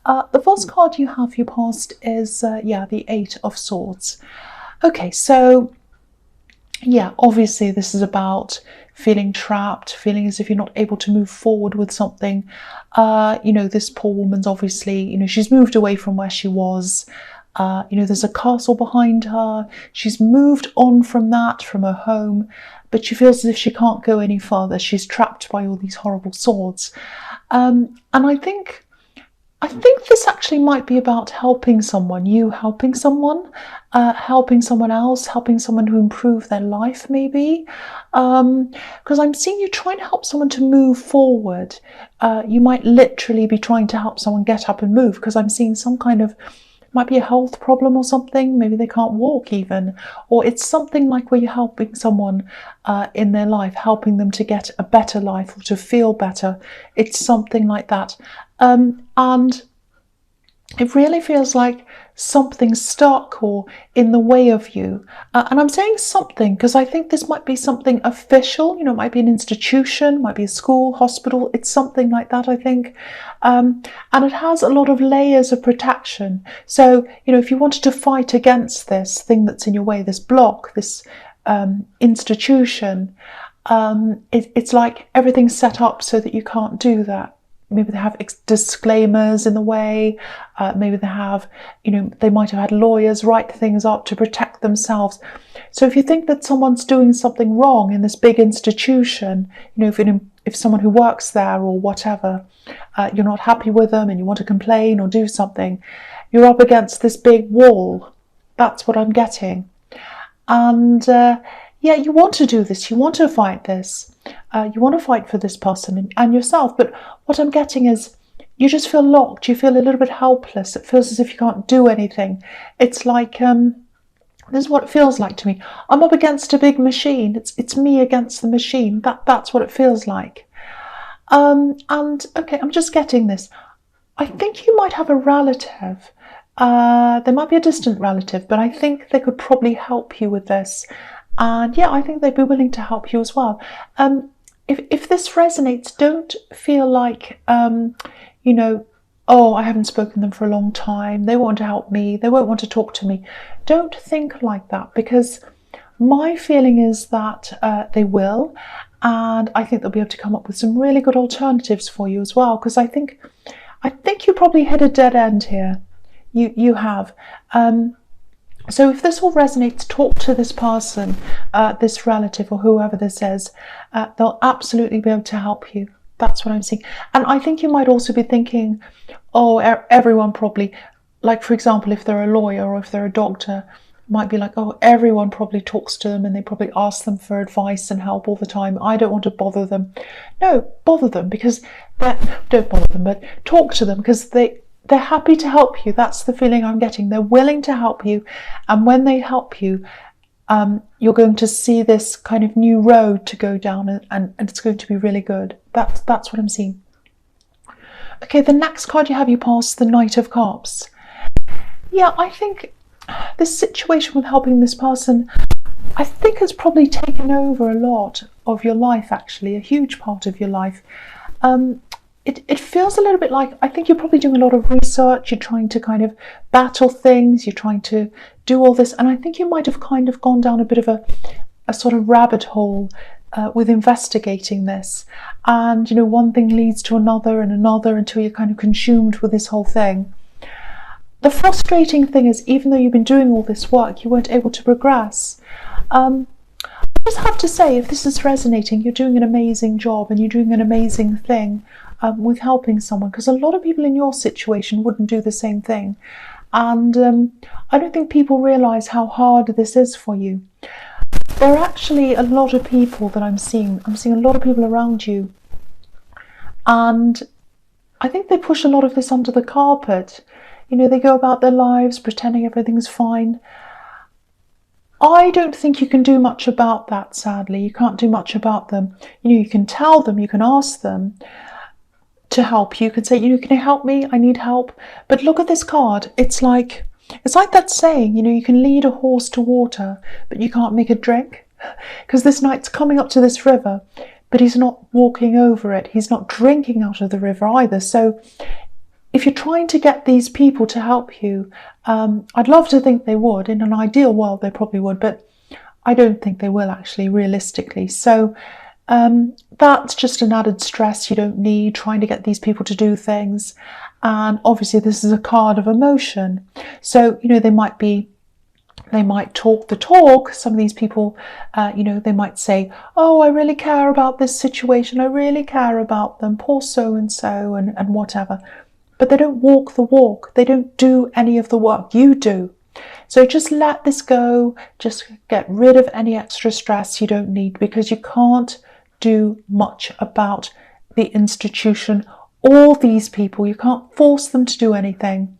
The first card you have for your past is, the Eight of Swords. Okay, so, yeah, obviously this is about feeling trapped, feeling as if you're not able to move forward with something. This poor woman's obviously, she's moved away from where she was. There's a castle behind her. She's moved on from that, from her home, but she feels as if she can't go any further. She's trapped by all these horrible swords. And I think this actually might be about helping someone, you helping someone else, helping someone to improve their life maybe. Because I'm seeing you trying to help someone to move forward. You might literally be trying to help someone get up and move, because I'm seeing some kind of, might be a health problem or something. Maybe they can't walk even, or it's something like where you're helping someone in their life, helping them to get a better life or to feel better. It's something like that. And it really feels like something's stuck or in the way of you. And I'm saying something because I think this might be something official. It might be an institution, might be a school, hospital. It's something like that, I think. And it has a lot of layers of protection. So, if you wanted to fight against this thing that's in your way, this block, this institution, it's like everything's set up so that you can't do that. Maybe they have disclaimers in the way. Maybe they have, they might have had lawyers write things up to protect themselves. So if you think that someone's doing something wrong in this big institution, if someone who works there or whatever, you're not happy with them and you want to complain or do something, you're up against this big wall. That's what I'm getting. And you want to do this. You want to fight this. You want to fight for this person and yourself. But what I'm getting is you just feel locked. You feel a little bit helpless. It feels as if you can't do anything. It's like, this is what it feels like to me. I'm up against a big machine. It's me against the machine. That's what it feels like. Okay, I'm just getting this. I think you might have a relative. There might be a distant relative, but I think they could probably help you with this. And I think they'd be willing to help you as well. If this resonates, don't feel like, I haven't spoken to them for a long time. They won't want to help me. They won't want to talk to me. Don't think like that, because my feeling is that they will. And I think they'll be able to come up with some really good alternatives for you as well. Because I think you probably hit a dead end here. You have. So if this all resonates, talk to this person, this relative or whoever this is. They'll absolutely be able to help you. That's what I'm seeing. And I think you might also be thinking, everyone probably, like for example, if they're a lawyer or if they're a doctor, might be like, everyone probably talks to them and they probably ask them for advice and help all the time. I don't want to bother them. No, bother them, because don't bother them, but talk to them, because they're happy to help you. That's the feeling I'm getting. They're willing to help you. And when they help you, you're going to see this kind of new road to go down, and it's going to be really good. That's what I'm seeing. Okay, the next card you have, you pass the Knight of Cups. Yeah, I think this situation with helping this person, I think has probably taken over a lot of your life, actually, a huge part of your life. It feels a little bit like, I think you're probably doing a lot of research, you're trying to kind of battle things, you're trying to do all this, and I think you might have kind of gone down a bit of a sort of rabbit hole with investigating this. And, one thing leads to another and another until you're kind of consumed with this whole thing. The frustrating thing is, even though you've been doing all this work, you weren't able to progress. I just have to say, if this is resonating, you're doing an amazing job and you're doing an amazing thing with helping someone, because a lot of people in your situation wouldn't do the same thing. And I don't think people realise how hard this is for you. There are actually a lot of people that I'm seeing a lot of people around you, and I think they push a lot of this under the carpet. They go about their lives pretending everything's fine. I don't think you can do much about that, sadly. You can't do much about them. You can tell them, you can ask them to help you. You can say, can you help me? I need help. But look at this card. It's like that saying, you can lead a horse to water, but you can't make it drink. Because this knight's coming up to this river, but he's not walking over it. He's not drinking out of the river either. So if you're trying to get these people to help you, I'd love to think they would. In an ideal world, they probably would, but I don't think they will actually, realistically. So that's just an added stress you don't need, trying to get these people to do things. And obviously this is a card of emotion. So, they might talk the talk. Some of these people, they might say, oh, I really care about this situation. I really care about them. Poor so-and-so and whatever. But they don't walk the walk. They don't do any of the work. You do. So just let this go. Just get rid of any extra stress you don't need, because you can't do much about the institution or these people. You can't force them to do anything.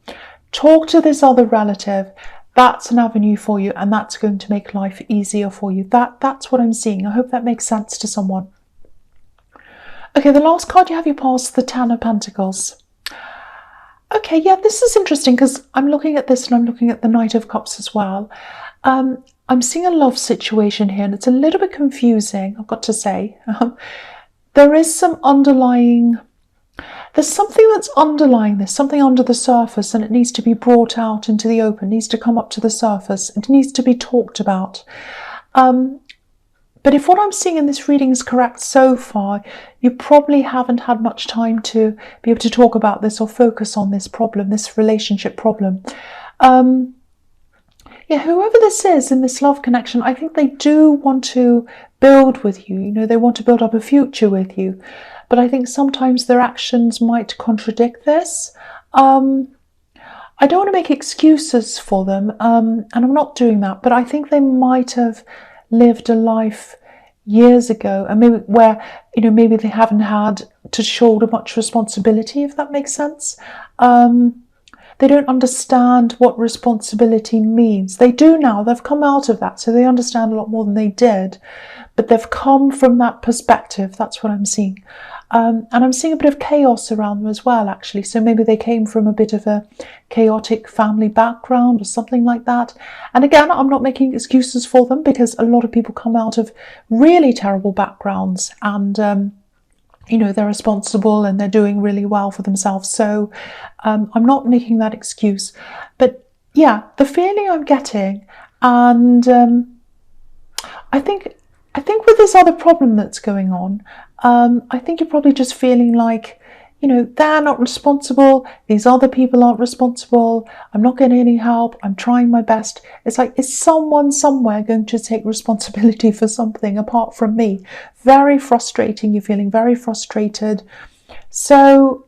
Talk to this other relative. That's an avenue for you, and that's going to make life easier for you. That's what I'm seeing. I hope that makes sense to someone. Okay, the last card you have your past, the Ten of Pentacles. Okay, yeah, this is interesting because I'm looking at this and I'm looking at the Knight of Cups as well. I'm seeing a love situation here, and it's a little bit confusing, I've got to say. There is some underlying... There's something that's underlying this, something under the surface, and it needs to be brought out into the open, needs to come up to the surface. It needs to be talked about. But if what I'm seeing in this reading is correct so far, you probably haven't had much time to be able to talk about this or focus on this problem, this relationship problem. Yeah, whoever this is in this love connection, I think they do want to build with you. They want to build up a future with you. But I think sometimes their actions might contradict this. I don't want to make excuses for them, and I'm not doing that, but I think they might have lived a life years ago, and maybe where, maybe they haven't had to shoulder much responsibility, if that makes sense. They don't understand what responsibility means. They do now. They've come out of that, so they understand a lot more than they did. But they've come from that perspective. That's what I'm seeing. And I'm seeing a bit of chaos around them as well, actually. So maybe they came from a bit of a chaotic family background or something like that. And again, I'm not making excuses for them, because a lot of people come out of really terrible backgrounds and, they're responsible and they're doing really well for themselves. So I'm not making that excuse. But yeah, the feeling I'm getting, and I think with this other problem that's going on, I think you're probably just feeling like, they're not responsible. These other people aren't responsible. I'm not getting any help. I'm trying my best. It's like, is someone somewhere going to take responsibility for something apart from me? Very frustrating. You're feeling very frustrated. So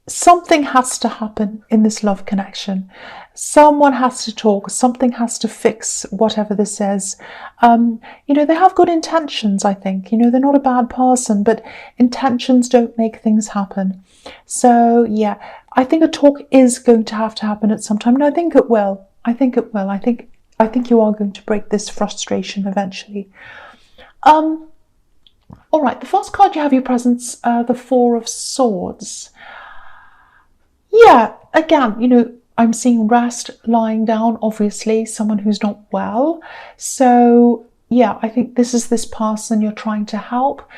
something has to happen in this love connection. Someone has to talk. Something has to fix whatever this is. They have good intentions, I think. They're not a bad person, but intentions don't make things happen. So, yeah, I think a talk is going to happen at some time, and I think it will. I think it will. I think you are going to break this frustration eventually. All right, the first card you have your presence, the Four of Swords. Yeah, again, I'm seeing rest, lying down, obviously, someone who's not well. So, yeah, I think this is this person you're trying to help.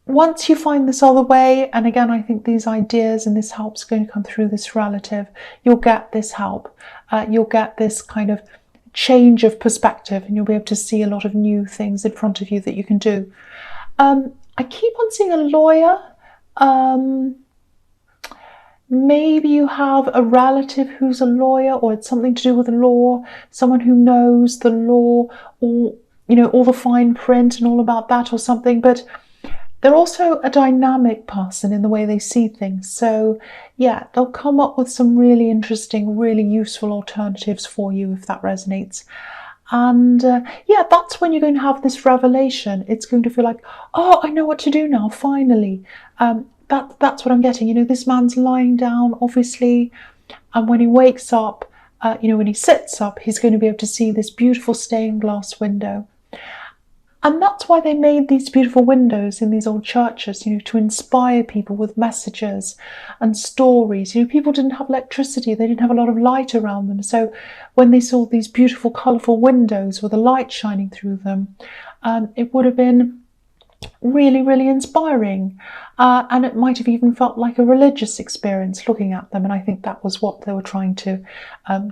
Once you find this other way, and again, I think these ideas and this help's going to come through this relative, you'll get this help. You'll get this kind of change of perspective, and you'll be able to see a lot of new things in front of you that you can do. I keep on seeing a lawyer. Maybe you have a relative who's a lawyer, or it's something to do with the law, someone who knows the law, or, all the fine print and all about that or something. But they're also a dynamic person in the way they see things. So, yeah, they'll come up with some really interesting, really useful alternatives for you if that resonates. And yeah, that's when you're going to have this revelation. It's going to feel like, oh, I know what to do now, finally. That's what I'm getting. This man's lying down, obviously, and when he wakes up, when he sits up, he's going to be able to see this beautiful stained glass window. And that's why they made these beautiful windows in these old churches, to inspire people with messages and stories. People didn't have electricity. They didn't have a lot of light around them. So when they saw these beautiful, colourful windows with a light shining through them, it would have been really, really inspiring. And it might have even felt like a religious experience looking at them. And I think that was what they were trying to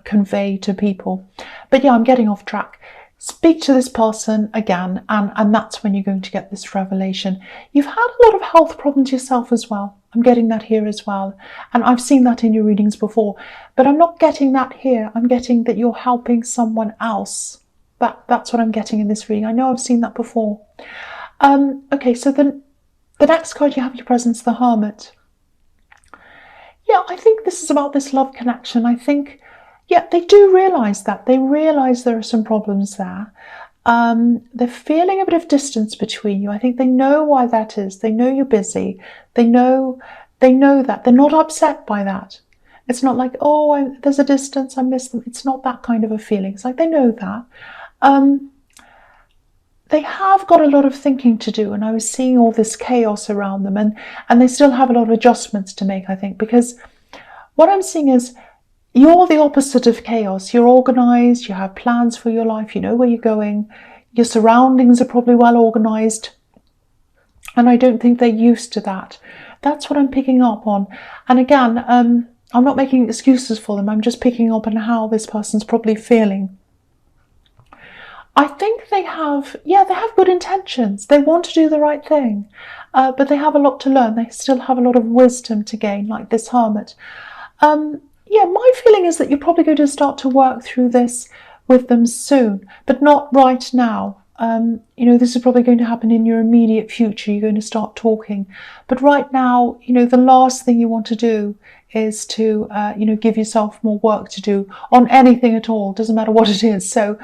convey to people. But yeah, I'm getting off track. Speak to this person again, and that's when you're going to get this revelation. You've had a lot of health problems yourself as well. I'm getting that here as well. And I've seen that in your readings before. But I'm not getting that here. I'm getting that you're helping someone else. That's what I'm getting in this reading. I know I've seen that before. Okay, so the next card you have in your presence, the Hermit. Yeah, I think this is about this love connection. I think, yeah, they do realise that. They realise there are some problems there. They're feeling a bit of distance between you. I think they know why that is. They know you're busy. They know that. They're not upset by that. It's not like, oh, there's a distance, I miss them. It's not that kind of a feeling. It's like they know that. They have got a lot of thinking to do, and I was seeing all this chaos around them, and they still have a lot of adjustments to make, I think, because what I'm seeing is you're the opposite of chaos. You're organised, you have plans for your life, you know where you're going, your surroundings are probably well organised, and I don't think they're used to that. That's what I'm picking up on. And again, I'm not making excuses for them, I'm just picking up on how this person's probably feeling. I think they have good intentions. They want to do the right thing, but they have a lot to learn. They still have a lot of wisdom to gain, like this Hermit. Yeah, my feeling is that you're probably going to start to work through this with them soon, but not right now. You know, this is probably going to happen in your immediate future. You're going to start talking. But right now, you know, the last thing you want to do is to, you know, give yourself more work to do on anything at all. Doesn't matter what it is. So,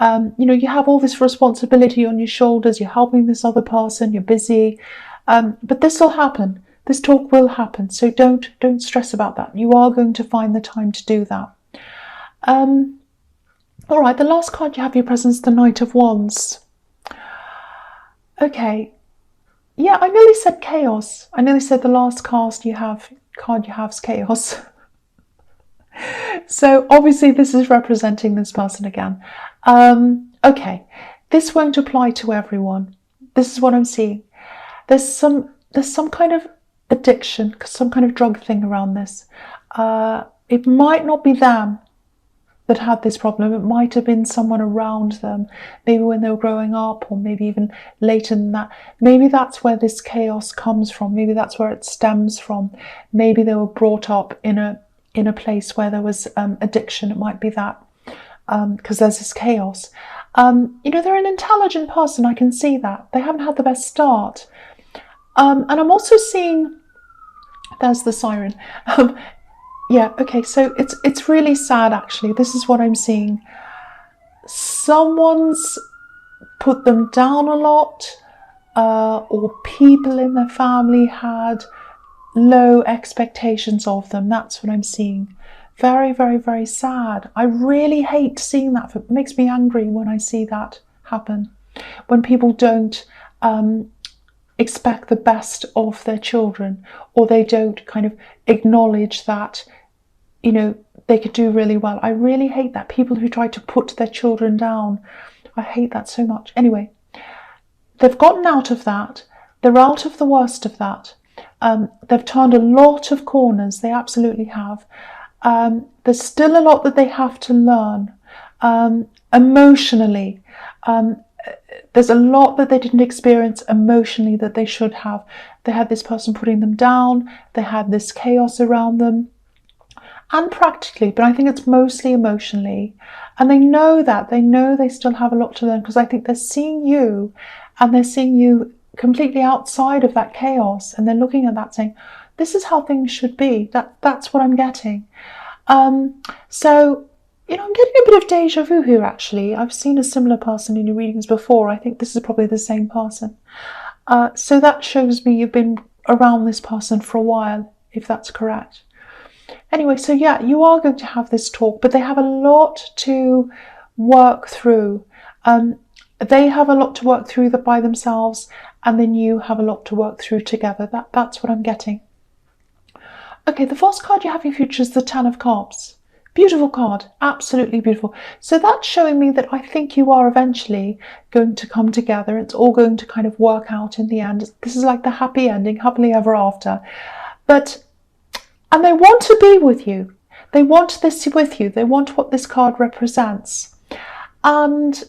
you know, you have all this responsibility on your shoulders. You're helping this other person. You're busy. But this will happen. This talk will happen. So don't stress about that. You are going to find the time to do that. All right, the last card you have in your presence, the Knight of Wands. Okay. Yeah, I nearly said chaos. I nearly said the last card you have is chaos. So obviously this is representing this person again. Okay, this won't apply to everyone. This is what I'm seeing. There's some kind of addiction, some kind of drug thing around this. It might not be them that had this problem. It might have been someone around them, maybe when they were growing up, or maybe even later than that. Maybe that's where this chaos comes from. Maybe that's where it stems from. Maybe they were brought up in a place where there was addiction. It might be that, because there's this chaos. You know, they're an intelligent person. I can see that. They haven't had the best start. And I'm also seeing, there's the siren. Yeah, okay, so it's really sad, actually. This is what I'm seeing. Someone's put them down a lot, or people in their family had low expectations of them. That's what I'm seeing. Very, very, very sad. I really hate seeing that. It makes me angry when I see that happen. When people don't expect the best of their children, or they don't kind of acknowledge that, you know, they could do really well. I really hate that. People who try to put their children down. I hate that so much. Anyway, they've gotten out of that. They're out of the worst of that. They've turned a lot of corners. They absolutely have. There's still a lot that they have to learn. Emotionally, there's a lot that they didn't experience emotionally that they should have. They had this person putting them down. They had this chaos around them. And practically, but I think it's mostly emotionally. And they know that. They know they still have a lot to learn, because I think they're seeing you, and they're seeing you completely outside of that chaos. And they're looking at that saying, this is how things should be. That's what I'm getting. So, you know, I'm getting a bit of deja vu here, actually. I've seen a similar person in your readings before. I think this is probably the same person. So that shows me you've been around this person for a while, if that's correct. Anyway, so yeah, you are going to have this talk, but they have a lot to work through. They have a lot to work through by themselves, and then you have a lot to work through together. That's what I'm getting. Okay, the first card you have in your future is the Ten of Cups. Beautiful card, absolutely beautiful. So that's showing me that I think you are eventually going to come together. It's all going to kind of work out in the end. This is like the happy ending, happily ever after. And they want to be with you. They want this with you. They want what this card represents. And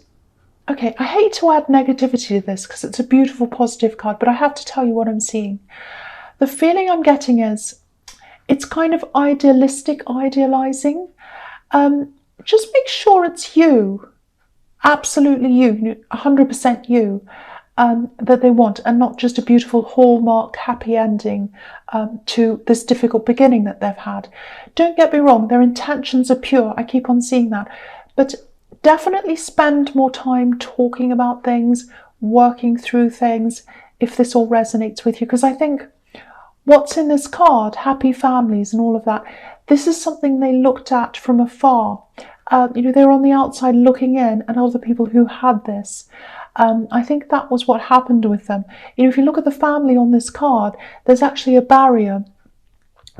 okay, I hate to add negativity to this because it's a beautiful, positive card, but I have to tell you what I'm seeing. The feeling I'm getting is it's kind of idealistic, idealizing. Just make sure it's you, absolutely you, 100% you, that they want, and not just a beautiful hallmark happy ending to this difficult beginning that they've had. Don't get me wrong, their intentions are pure. I keep on seeing that. But definitely spend more time talking about things, working through things, if this all resonates with you. Because I think what's in this card, happy families and all of that, this is something they looked at from afar. They were on the outside looking in at other people who had this. I think that was what happened with them. If you look at the family on this card, there's actually a barrier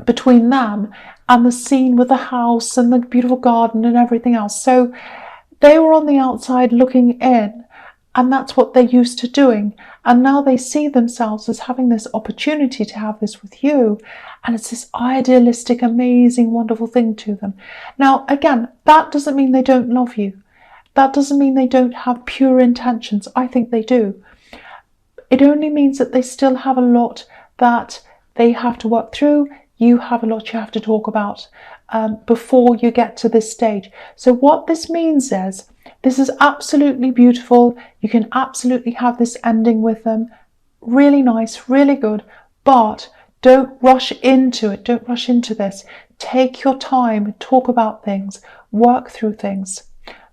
between them and the scene with the house and the beautiful garden and everything else. So they were on the outside looking in, and that's what they're used to doing. And now they see themselves as having this opportunity to have this with you. And it's this idealistic, amazing, wonderful thing to them. Now, again, that doesn't mean they don't love you. That doesn't mean they don't have pure intentions. I think they do. It only means that they still have a lot that they have to work through. You have a lot you have to talk about before you get to this stage. So what this means is, this is absolutely beautiful. You can absolutely have this ending with them. Really nice, really good. But don't rush into it. Don't rush into this. Take your time, talk about things, work through things.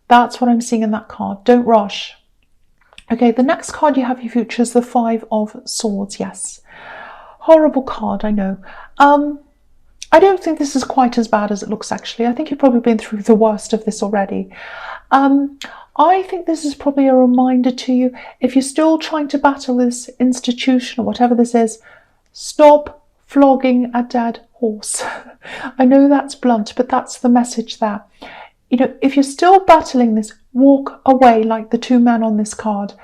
That's what I'm seeing in that card. Don't rush. Okay, the next card you have your future is the Five of Swords. Yes. Horrible card, I know. I don't think this is quite as bad as it looks, actually. I think you've probably been through the worst of this already. I think this is probably a reminder to you, if you're still trying to battle this institution or whatever this is, stop flogging a dead horse. I know that's blunt, but that's the message there. If you're still battling this, walk away like the two men on this card.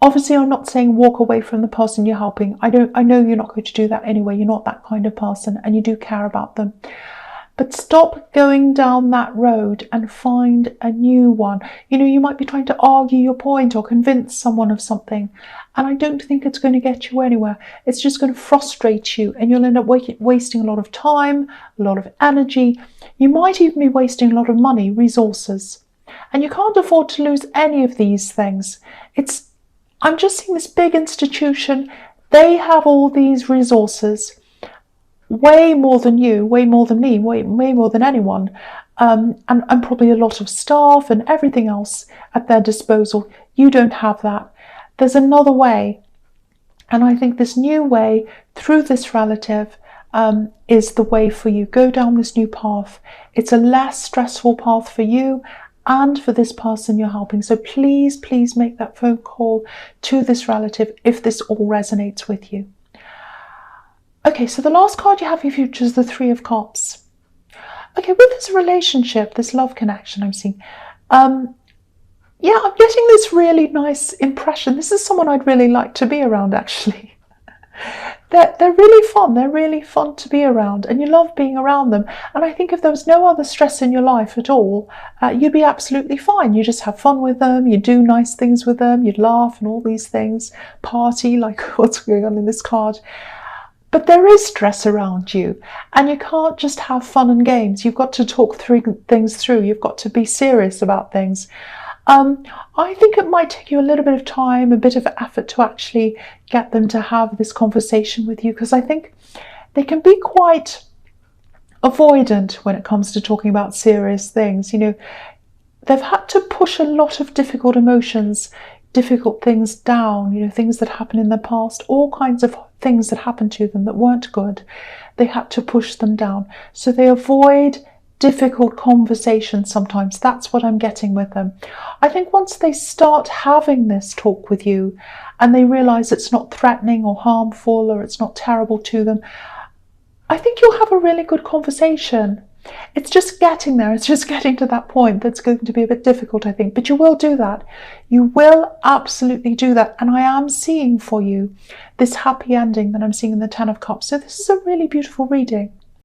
Obviously, I'm not saying walk away from the person you're helping. I know you're not going to do that anyway. You're not that kind of person and you do care about them. But stop going down that road and find a new one. You might be trying to argue your point or convince someone of something. And I don't think it's going to get you anywhere. It's just going to frustrate you and you'll end up wasting a lot of time, a lot of energy. You might even be wasting a lot of money, resources. And you can't afford to lose any of these things. I'm just seeing this big institution. They have all these resources. Way more than you, way more than me, way more than anyone, and probably a lot of staff and everything else at their disposal. You don't have that. There's another way, and I think this new way through this relative is the way for you. Go down this new path. It's a less stressful path for you and for this person you're helping. So please, please make that phone call to this relative if this all resonates with you. Okay, so the last card you have for your future is the Three of Cups. Okay, with this relationship, this love connection I'm seeing, yeah, I'm getting this really nice impression. This is someone I'd really like to be around, actually. They're really fun. They're really fun to be around, and you love being around them. And I think if there was no other stress in your life at all, you'd be absolutely fine. You just have fun with them. You do nice things with them. You'd laugh and all these things. Party, like what's going on in this card. But there is stress around you, and you can't just have fun and games. You've got to talk things through. You've got to be serious about things. I think it might take you a little bit of time, a bit of effort to actually get them to have this conversation with you, because I think they can be quite avoidant when it comes to talking about serious things. They've had to push a lot of difficult emotions, difficult things down, things that happened in the past, all kinds of things that happened to them that weren't good. They had to push them down. So they avoid difficult conversations sometimes. That's what I'm getting with them. I think once they start having this talk with you and they realize it's not threatening or harmful or it's not terrible to them, I think you'll have a really good conversation. It's just getting there. It's just getting to that point that's going to be a bit difficult, I think. But you will do that. You will absolutely do that. And I am seeing for you this happy ending that I'm seeing in the Ten of Cups. So this is a really beautiful reading.